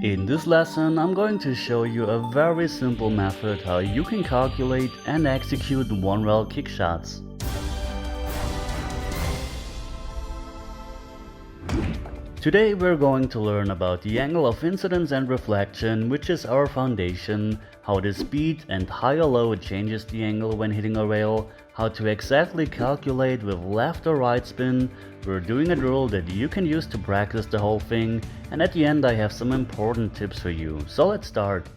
In this lesson, I'm going to show you a very simple method how you can calculate and execute one-rail kick shots. Today we're going to learn about the angle of incidence and reflection, which is our foundation, how the speed and high or low changes the angle when hitting a rail, how to exactly calculate with left or right spin. We're doing a drill that you can use to practice the whole thing, and at the end I have some important tips for you. So let's start.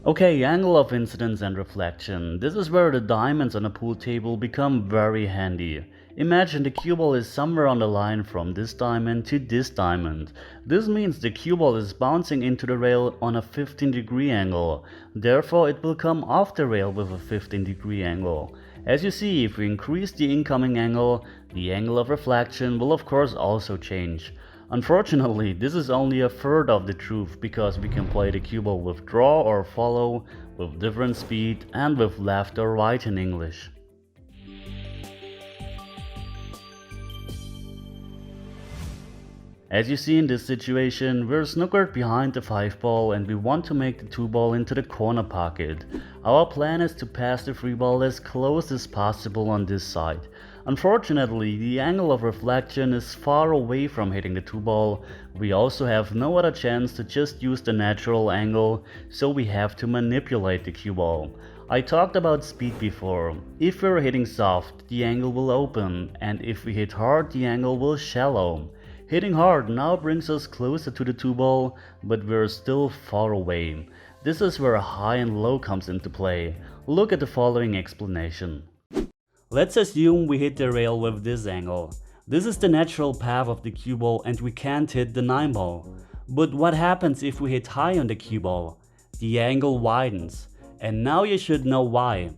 Okay, angle of incidence and reflection. This is where the diamonds on a pool table become very handy. Imagine the cue ball is somewhere on the line from this diamond to this diamond. This means the cue ball is bouncing into the rail on a 15-degree angle. Therefore, it will come off the rail with a 15-degree angle. As you see, if we increase the incoming angle, the angle of reflection will of course also change. Unfortunately, this is only a third of the truth because we can play the cue ball with draw or follow, with different speed, and with left or right in English. As you see in this situation, we're snookered behind the 5 ball and we want to make the 2 ball into the corner pocket. Our plan is to pass the 3 ball as close as possible on this side. Unfortunately, the angle of reflection is far away from hitting the 2 ball. We also have no other chance to just use the natural angle, so we have to manipulate the cue ball. I talked about speed before. If we're hitting soft, the angle will open, and if we hit hard, the angle will shallow. Hitting hard now brings us closer to the 2 ball, but we're still far away. This is where high and low comes into play. Look at the following explanation. Let's assume we hit the rail with this angle. This is the natural path of the cue ball and we can't hit the 9 ball. But what happens if we hit high on the cue ball? The angle widens. And now you should know why.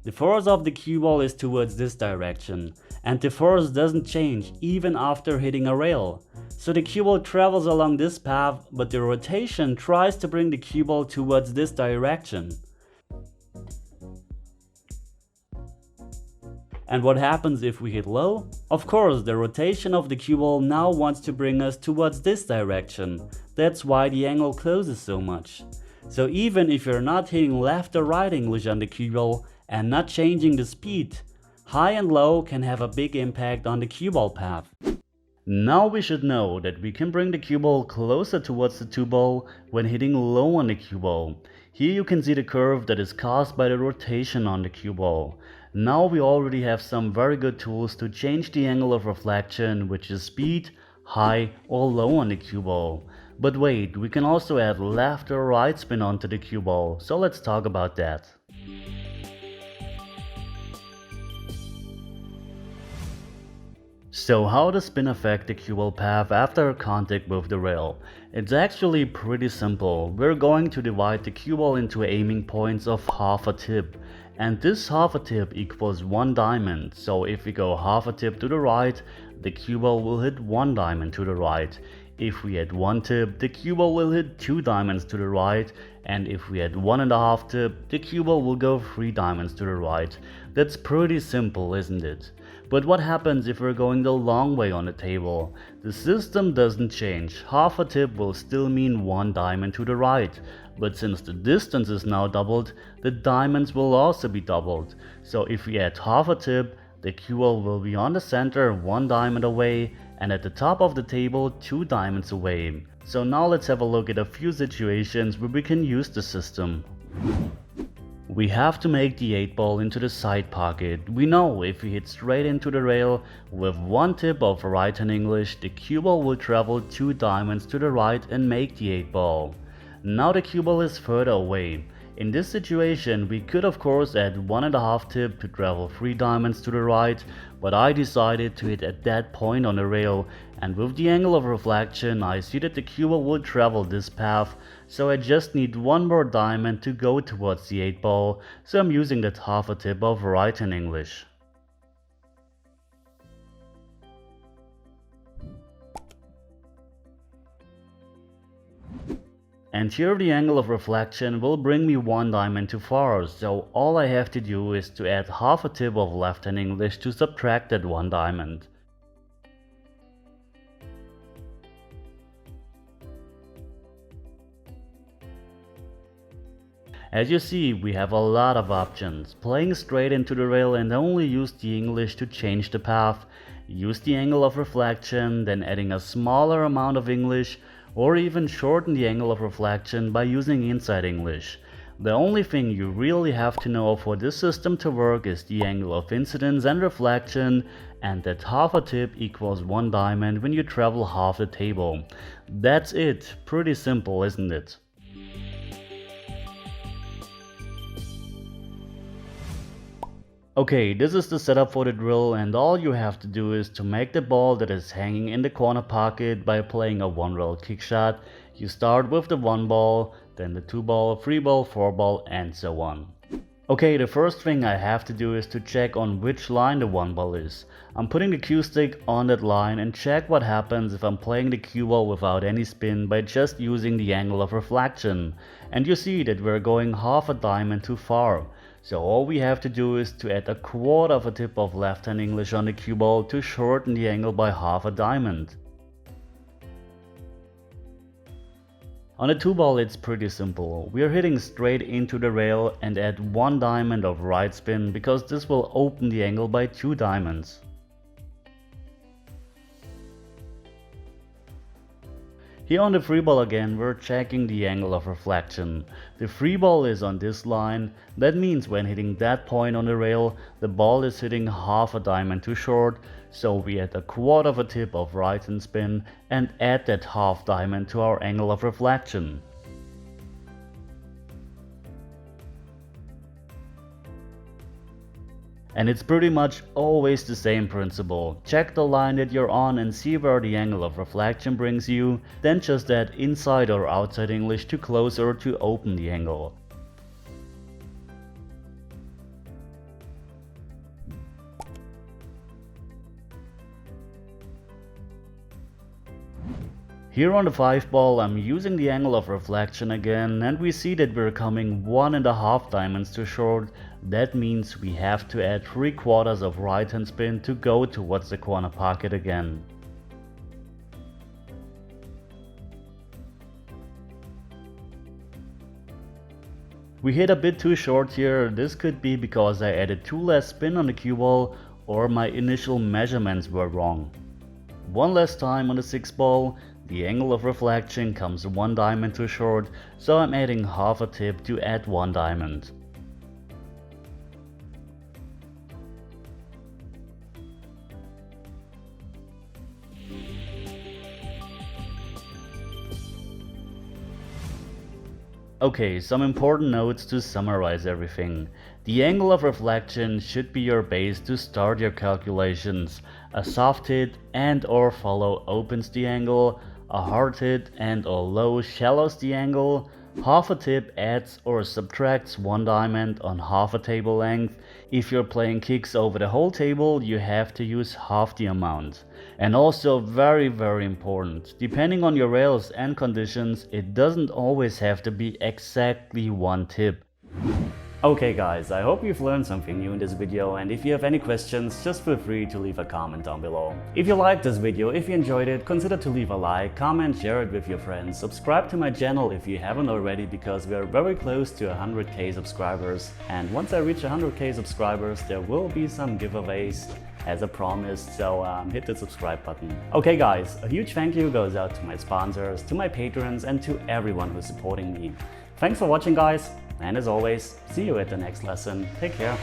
The force of the cue ball is towards this direction, and the force doesn't change even after hitting a rail. So the cue ball travels along this path, but the rotation tries to bring the cue ball towards this direction. And what happens if we hit low? Of course, the rotation of the cue ball now wants to bring us towards this direction. That's why the angle closes so much. So even if you're not hitting left or right English on the cue ball and not changing the speed, high and low can have a big impact on the cue ball path. Now we should know that we can bring the cue ball closer towards the 2 ball when hitting low on the cue ball. Here you can see the curve that is caused by the rotation on the cue ball. Now we already have some very good tools to change the angle of reflection, which is speed, high or low on the cue ball. But wait, we can also add left or right spin onto the cue ball, so let's talk about that. So how does spin affect the cue ball path after contact with the rail? It's actually pretty simple. We're going to divide the cue ball into aiming points of half a tip. And this half a tip equals 1 diamond. So if we go half a tip to the right, the cue ball will hit 1 diamond to the right. If we add 1 tip, the cue ball will hit 2 diamonds to the right. And if we add 1.5 tip, the cue ball will go 3 diamonds to the right. That's pretty simple, isn't it? But what happens if we're going the long way on the table? The system doesn't change. Half a tip will still mean 1 diamond to the right. But since the distance is now doubled, the diamonds will also be doubled. So if we add half a tip, the cue ball will be on the center 1 diamond away and at the top of the table 2 diamonds away. So now let's have a look at a few situations where we can use the system. We have to make the 8 ball into the side pocket. We know if we hit straight into the rail with 1 tip of right hand English, the cue ball will travel 2 diamonds to the right and make the 8 ball. Now the cue ball is further away. In this situation, we could of course add 1.5 tip to travel 3 diamonds to the right, but I decided to hit at that point on the rail, and with the angle of reflection I see that the cue ball will travel this path, so I just need 1 more diamond to go towards the 8 ball, so I'm using that half a tip of right in English. And here the angle of reflection will bring me one diamond too far, so all I have to do is to add half a tip of left-hand English to subtract that one diamond. As you see, we have a lot of options, playing straight into the rail and only use the English to change the path, use the angle of reflection, then adding a smaller amount of English, or even shorten the angle of reflection by using inside English. The only thing you really have to know for this system to work is the angle of incidence and reflection, and that half a tip equals one diamond when you travel half the table. That's it, pretty simple, isn't it? Okay, this is the setup for the drill, and all you have to do is to make the ball that is hanging in the corner pocket by playing a one rail kick shot. You start with the 1 ball, then the 2 ball, 3 ball, 4 ball, and so on. Okay, the first thing I have to do is to check on which line the 1 ball is. I'm putting the cue stick on that line and check what happens if I'm playing the cue ball without any spin by just using the angle of reflection. And you see that we're going half a diamond too far. So all we have to do is to add a quarter of a tip of left-hand English on the cue ball to shorten the angle by half a diamond. On the 2 ball it's pretty simple. We are hitting straight into the rail and add 1 diamond of right spin because this will open the angle by 2 diamonds. Here on the 3 ball again, we're checking the angle of reflection. The 3 ball is on this line, that means when hitting that point on the rail, the ball is hitting half a diamond too short, so we add a quarter of a tip of right hand spin and add that half diamond to our angle of reflection. And it's pretty much always the same principle. Check the line that you're on and see where the angle of reflection brings you, then just add inside or outside English to close or to open the angle. Here on the 5 ball I'm using the angle of reflection again, and we see that we're coming 1.5 diamonds too short. That means we have to add 3/4 of right hand spin to go towards the corner pocket again. We hit a bit too short here. This could be because I added 2 less spin on the cue ball or my initial measurements were wrong. One last time on the 6 ball. The angle of reflection comes 1 diamond too short, so I'm adding half a tip to add 1 diamond. Okay, some important notes to summarize everything. The angle of reflection should be your base to start your calculations. A soft hit and or follow opens the angle, a hard hit and or low shallows the angle, half a tip adds or subtracts 1 diamond on half a table length. If you're playing kicks over the whole table, you have to use half the amount. And also very important, depending on your rails and conditions, it doesn't always have to be exactly 1 tip. Okay guys, I hope you've learned something new in this video, and if you have any questions, just feel free to leave a comment down below. If you liked this video, if you enjoyed it, consider to leave a like, comment, share it with your friends, subscribe to my channel if you haven't already, because we are very close to 100k subscribers, and once I reach 100k subscribers there will be some giveaways as a promise, so hit the subscribe button. Okay guys, a huge thank you goes out to my sponsors, to my patrons, and to everyone who's supporting me. Thanks for watching guys, and as always, see you at the next lesson. Take care.